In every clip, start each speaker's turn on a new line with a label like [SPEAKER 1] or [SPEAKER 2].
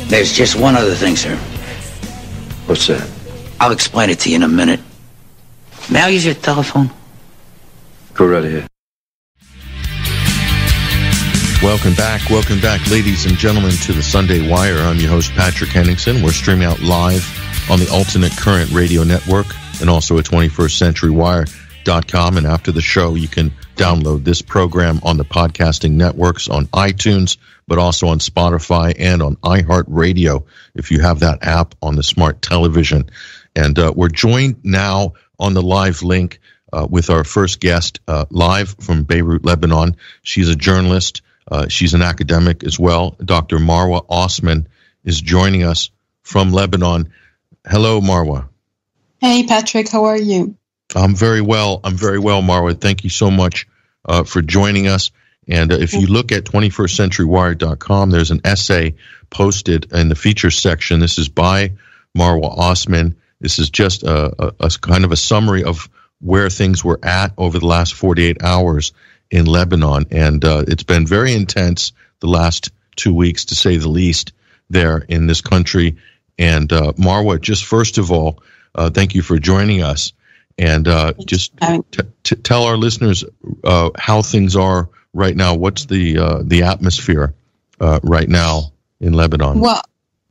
[SPEAKER 1] There's just one other thing, sir.
[SPEAKER 2] What's that?
[SPEAKER 1] I'll explain it to you in a minute. May I use your telephone?
[SPEAKER 2] Go right ahead.
[SPEAKER 3] Welcome back, ladies and gentlemen, to the Sunday Wire. I'm your host, Patrick Henningsen. We're streaming out live on the Alternate Current Radio Network and also at 21stCenturyWire.com. And after the show, you can download this program on the podcasting networks on iTunes, but also on Spotify and on iHeartRadio if you have that app on the smart television. And we're joined now on the live link with our first guest live from Beirut, Lebanon. She's a journalist. She's an academic as well. Dr. Marwa Osman is joining us from Lebanon. Hello, Marwa.
[SPEAKER 4] Hey, Patrick. How are you?
[SPEAKER 3] I'm very well, Marwa. Thank you so much for joining us. And if you look at 21stCenturyWire.com, there's an essay posted in the features section. This is by Marwa Osman. This is just a kind of a summary of where things were at over the last 48 hours in Lebanon. And it's been very intense the last 2 weeks, to say the least, there in this country. And Marwa, just first of all, thank you for joining us. And just tell our listeners how things are right now. What's the atmosphere right now in Lebanon?
[SPEAKER 4] Well,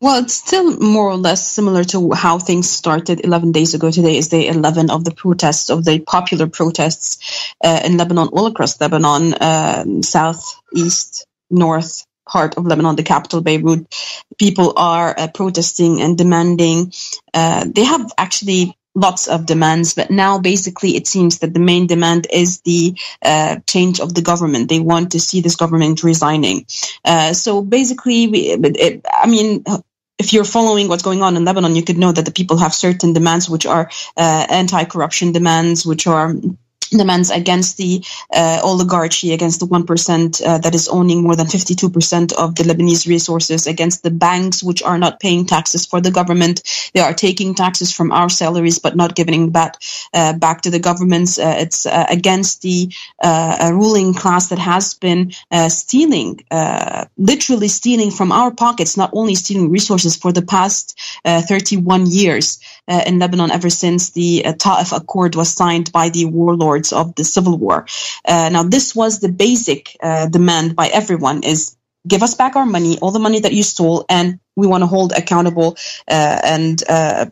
[SPEAKER 4] it's still more or less similar to how things started 11 days ago. Today is day 11 of the protests, of the popular protests in Lebanon, all across Lebanon, south, east, north part of Lebanon, the capital, Beirut. People are protesting and demanding. They have actually lots of demands, but now basically it seems that the main demand is the change of the government. They want to see this government resigning. So basically, if you're following what's going on in Lebanon, you could know that the people have certain demands, which are anti-corruption demands, which are demands against the oligarchy, against the 1% that is owning more than 52% of the Lebanese resources, against the banks, which are not paying taxes for the government. They are taking taxes from our salaries, but not giving that back to the governments. It's against the ruling class that has been literally stealing from our pockets, not only stealing resources for the past 31 years in Lebanon, ever since the Ta'if Accord was signed by the warlords of the civil war. Now, this was the basic demand by everyone, is give us back our money, all the money that you stole, and we want to hold accountable and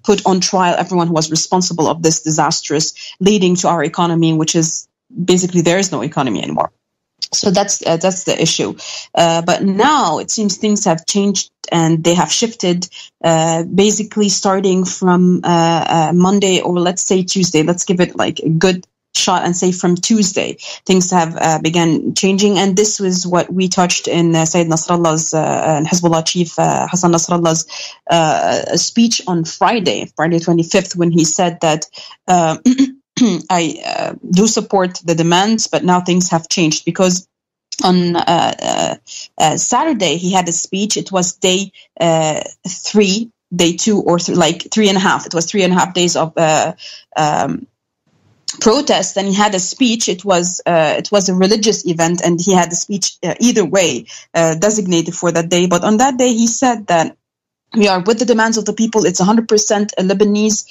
[SPEAKER 4] put on trial everyone who was responsible of this disastrous leading to our economy, which is basically there is no economy anymore. So that's the issue. But now it seems things have changed and they have shifted, basically starting from Monday, or let's say Tuesday. Let's give it like a good shot and say from Tuesday, things have began changing. And this was what we touched in Sayyid Nasrallah's and Hezbollah chief Hassan Nasrallah's speech on Friday 25th, when he said that I do support the demands, but now things have changed, because on Saturday he had a speech. It was day 3, day 2, or like 3.5. It was 3.5 days of protest, and he had a speech. It was a religious event, and he had a speech either way designated for that day. But on that day, he said that we are with the demands of the people. It's 100% a Lebanese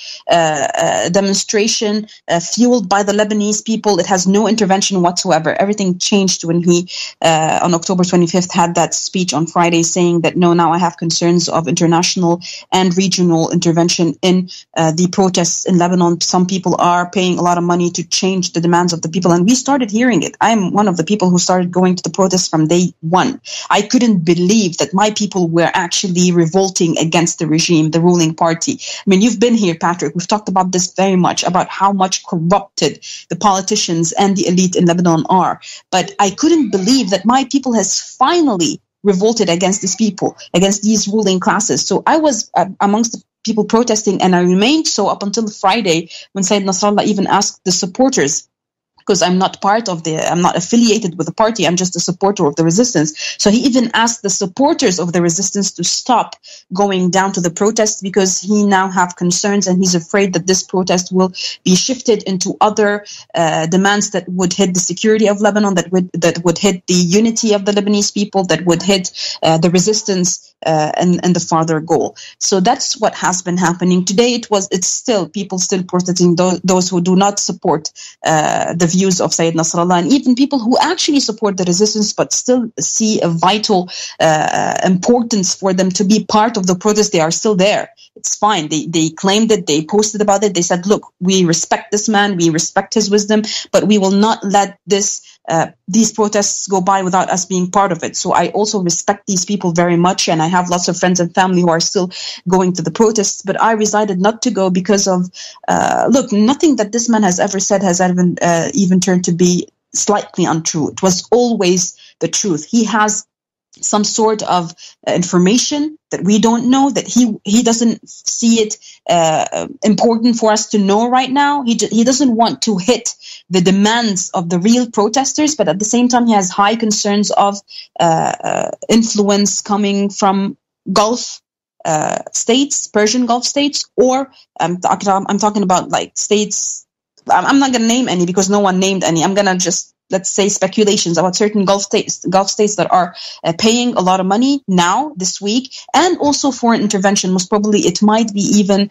[SPEAKER 4] demonstration fueled by the Lebanese people. It has no intervention whatsoever. Everything changed when he, on October 25th, had that speech on Friday saying that, no, now I have concerns of international and regional intervention in the protests in Lebanon. Some people are paying a lot of money to change the demands of the people. And we started hearing it. I'm one of the people who started going to the protests from day one. I couldn't believe that my people were actually revolting against the regime, the ruling party. I mean, you've been here, Patrick. We've talked about this very much, about how much corrupted the politicians and the elite in Lebanon are. But I couldn't believe that my people has finally revolted against these people, against these ruling classes. So I was amongst the people protesting, and I remained so up until Friday, when Sayyid Nasrallah even asked the supporters, because I'm not affiliated with the party, I'm just a supporter of the resistance. So he even asked the supporters of the resistance to stop going down to the protests, because he now have concerns and he's afraid that this protest will be shifted into other demands that would hit the security of Lebanon, that would hit the unity of the Lebanese people, that would hit the resistance and the farther goal. So that's what has been happening today. It's still people still protesting, those who do not support the views of Sayyid Nasrallah, and even people who actually support the resistance but still see a vital importance for them to be part of the protest. They are still there. It's fine. They claimed it. They posted about it. They said, look, we respect this man. We respect his wisdom, but we will not let these protests go by without us being part of it. So I also respect these people very much. And I have lots of friends and family who are still going to the protests, but I decided not to go because of, nothing that this man has ever said has even turned to be slightly untrue. It was always the truth. He has some sort of information that we don't know, that he doesn't see it important for us to know right now. He doesn't want to hit the demands of the real protesters, but at the same time he has high concerns of influence coming from Gulf states, Persian Gulf states, or I'm talking about like states. I'm not going to name any because no one named any. I'm going to just, let's say, speculations about certain Gulf states that are paying a lot of money now, this week, and also foreign intervention. Most probably it might be even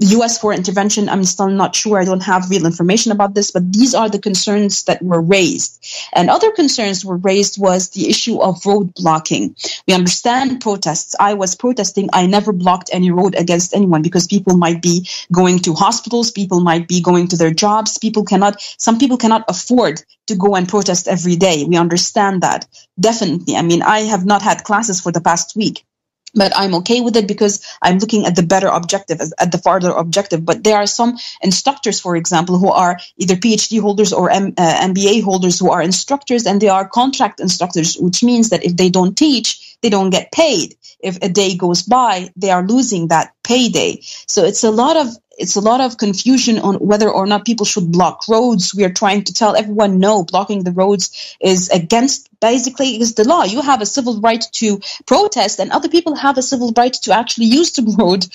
[SPEAKER 4] U.S. foreign intervention. I'm still not sure. I don't have real information about this, but these are the concerns that were raised. And other concerns were raised was the issue of road blocking. We understand protests. I was protesting. I never blocked any road against anyone because people might be going to hospitals. People might be going to their jobs. Some people cannot afford to go and protest every day. We understand that. Definitely. I mean, I have not had classes for the past week. But I'm okay with it because I'm looking at the better objective, at the farther objective. But there are some instructors, for example, who are either PhD holders or MBA holders who are instructors, and they are contract instructors, which means that if they don't teach, they don't get paid. If a day goes by, they are losing that payday. So it's a lot of confusion on whether or not people should block roads. We are trying to tell everyone, no, blocking the roads is basically the law. You have a civil right to protest, and other people have a civil right to actually use the road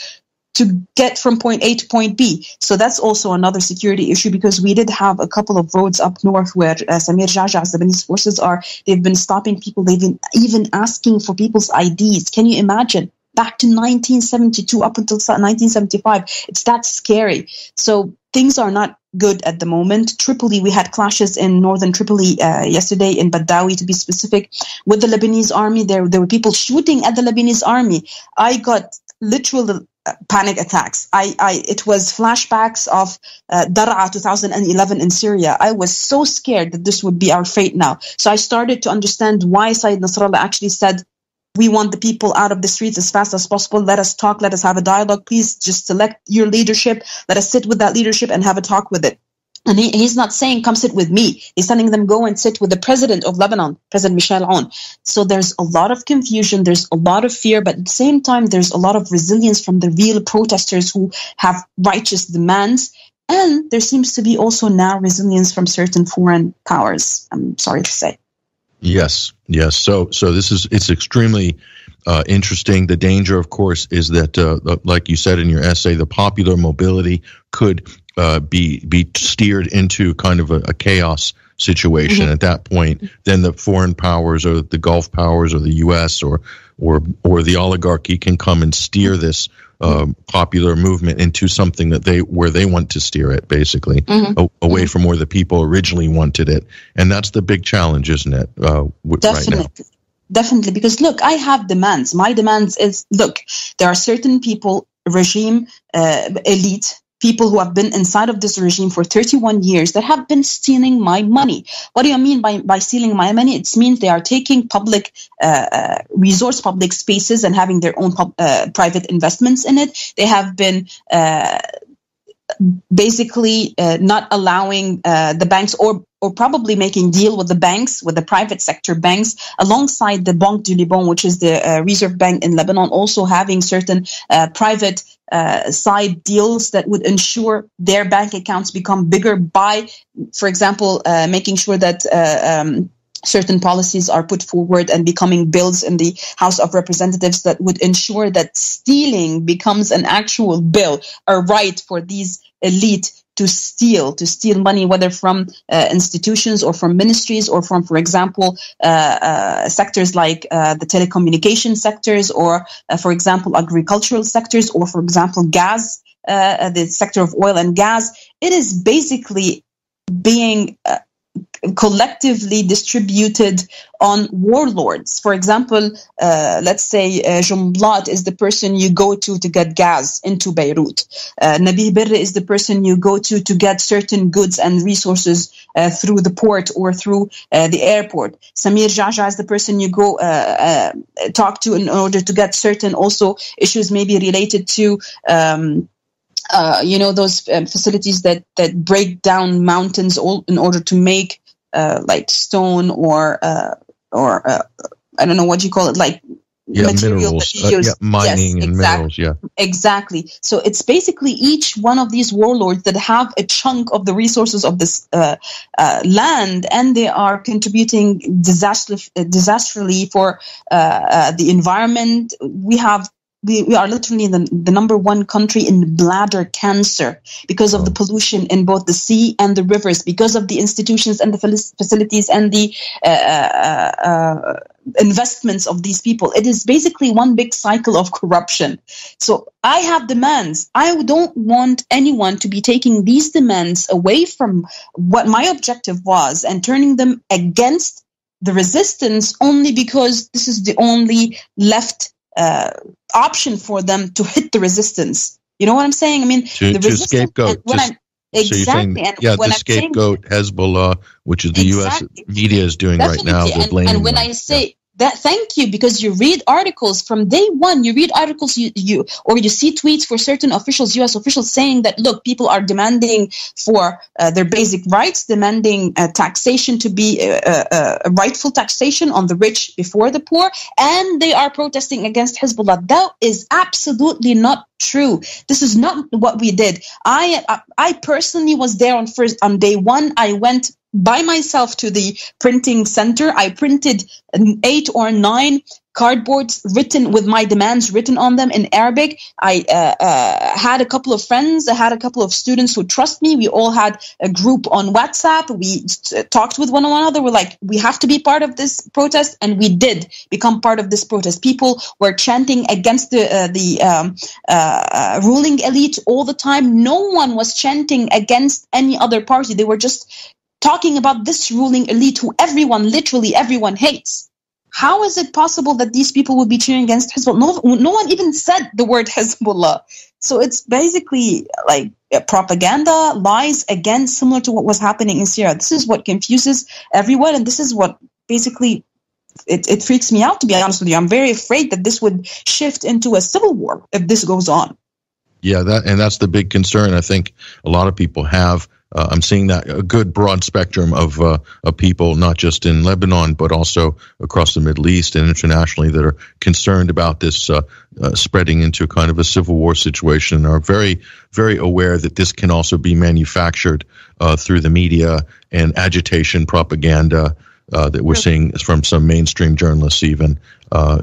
[SPEAKER 4] to get from point A to point B. So that's also another security issue because we did have a couple of roads up north where Samir Jaja''s Lebanese forces they've been stopping people. They've been even asking for people's IDs. Can you imagine? Back to 1972 up until 1975. It's that scary. So things are not good at the moment. Tripoli, we had clashes in northern Tripoli yesterday, in Badawi to be specific, with the Lebanese army. There were people shooting at the Lebanese army. I got literal panic attacks. It was flashbacks of Dar'a 2011 in Syria. I was so scared that this would be our fate now. So I started to understand why Sayyid Nasrallah actually said, we want the people out of the streets as fast as possible. Let us talk. Let us have a dialogue. Please just select your leadership. Let us sit with that leadership and have a talk with it. And he's not saying, come sit with me. He's telling them, go and sit with the president of Lebanon, President Michel Aoun. So there's a lot of confusion. There's a lot of fear. But at the same time, there's a lot of resilience from the real protesters who have righteous demands. And there seems to be also now resilience from certain foreign powers, I'm sorry to say.
[SPEAKER 3] Yes. So it's extremely interesting. The danger, of course, is that, like you said in your essay, the popular mobility could be steered into kind of a chaos situation. Mm-hmm. At that point, then the foreign powers or the Gulf powers or the U.S. or the oligarchy can come and steer this popular movement into something where they want to steer it, basically, away from where the people originally wanted it. And that's the big challenge, isn't it? Right now.
[SPEAKER 4] Definitely, because look, I have demands. My demands is, look, there are certain people, regime, elite, people who have been inside of this regime for 31 years that have been stealing my money. What do you mean by stealing my money? It means they are taking public resource, public spaces and having their own private investments in it. They have been basically not allowing the banks or probably making deal with the banks, with the private sector banks, alongside the Banque du Liban, which is the reserve bank in Lebanon, also having certain private side deals that would ensure their bank accounts become bigger by, for example, making sure that certain policies are put forward and becoming bills in the House of Representatives that would ensure that stealing becomes an actual bill, a right for these elite to steal money, whether from institutions or from ministries or from, for example, sectors like the telecommunication sectors, or, for example, agricultural sectors, or, for example, gas, the sector of oil and gas. It is basically being collectively distributed on warlords. For example, let's say Jumblat is the person you go to get gas into Beirut. Nabih Berri is the person you go to get certain goods and resources through the port or through the airport. Samir Jaja is the person you go talk to in order to get certain also issues maybe related to those facilities that break down mountains in order to make like stone or I don't know what you call it, like material
[SPEAKER 3] minerals, mining and minerals,
[SPEAKER 4] exactly. So it's basically each one of these warlords that have a chunk of the resources of this land, and they are contributing disastrously for the environment. We are literally the number one country in bladder cancer because of the pollution in both the sea and the rivers, because of the institutions and the facilities and the investments of these people. It is basically one big cycle of corruption. So I have demands. I don't want anyone to be taking these demands away from what my objective was and turning them against the resistance only because this is the only left option for them to hit the resistance. You know what I'm saying? I mean,
[SPEAKER 3] to scapegoat.
[SPEAKER 4] Exactly.
[SPEAKER 3] The scapegoat Hezbollah, which is the U.S. media is doing right now. They're blaming
[SPEAKER 4] and when I say that, thank you, because you read articles from day one. You read articles, you see tweets for certain officials, U.S. officials, saying that look, people are demanding for their basic rights, demanding taxation to be a rightful taxation on the rich before the poor, and they are protesting against Hezbollah. That is absolutely not true. This is not what we did. I personally was there on day one. I went by myself to the printing center. I printed 8 or 9 cardboards written with my demands written on them in Arabic. I had a couple of friends. I had a couple of students who trust me. We all had a group on WhatsApp. We talked with one another. We're like, we have to be part of this protest, and we did become part of this protest. People were chanting against the ruling elite all the time. No one was chanting against any other party. They were just talking about this ruling elite who literally everyone hates. How is it possible that these people would be cheering against Hezbollah? No one even said the word Hezbollah. So it's basically like propaganda, lies, again, similar to what was happening in Syria. This is what confuses everyone, and this is what basically it freaks me out, to be honest with you. I'm very afraid that this would shift into a civil war if this goes on.
[SPEAKER 3] Yeah, that's the big concern I think a lot of people have. I'm seeing that a good broad spectrum of people, not just in Lebanon, but also across the Middle East and internationally, that are concerned about this spreading into kind of a civil war situation, and are very, very aware that this can also be manufactured through the media and agitation propaganda that we're seeing from some mainstream journalists even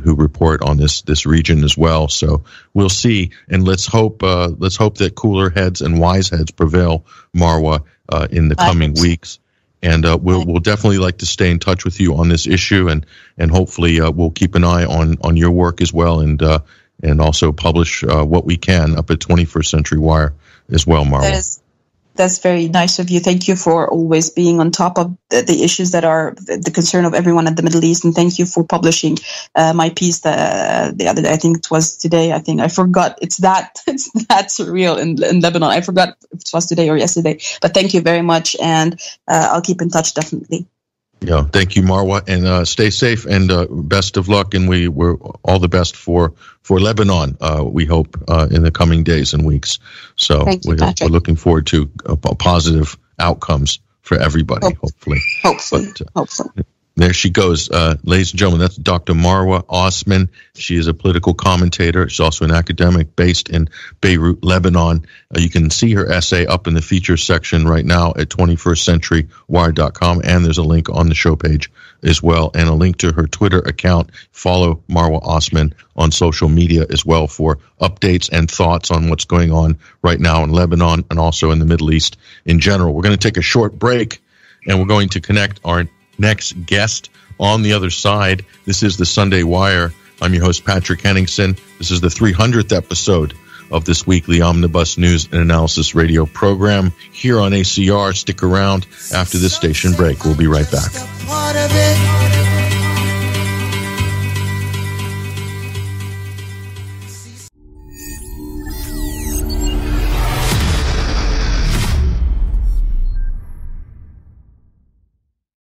[SPEAKER 3] who report on this region as well. So we'll see, and let's hope that cooler heads and wise heads prevail, Marwa, in the coming weeks. And we'll definitely like to stay in touch with you on this issue, and hopefully we'll keep an eye on your work as well, and also publish what we can up at 21st Century Wire as well, Marwa.
[SPEAKER 4] That's very nice of you. Thank you for always being on top of the issues that are the concern of everyone at the Middle East. And thank you for publishing my piece the other day. I think it was today. I forgot. It's that surreal in Lebanon. I forgot if it was today or yesterday. But thank you very much. And I'll keep in touch, definitely.
[SPEAKER 3] Yeah, thank you, Marwa, and stay safe, and best of luck, and we're all the best for Lebanon, we hope, in the coming days and weeks. So we're looking forward to positive outcomes for everybody, hopefully.
[SPEAKER 4] Hopefully.
[SPEAKER 3] There she goes. Ladies and gentlemen, that's Dr. Marwa Osman. She is a political commentator. She's also an academic based in Beirut, Lebanon. You can see her essay up in the features section right now at 21stcenturywire.com, and there's a link on the show page as well, and a link to her Twitter account. Follow Marwa Osman on social media as well for updates and thoughts on what's going on right now in Lebanon and also in the Middle East in general. We're going to take a short break, and we're going to connect our next guest on the other side. This is the Sunday Wire. I'm your host, Patrick Henningsen. This is the 300th episode of this weekly Omnibus News and Analysis radio program here on ACR. Stick around after this station break. We'll be right back.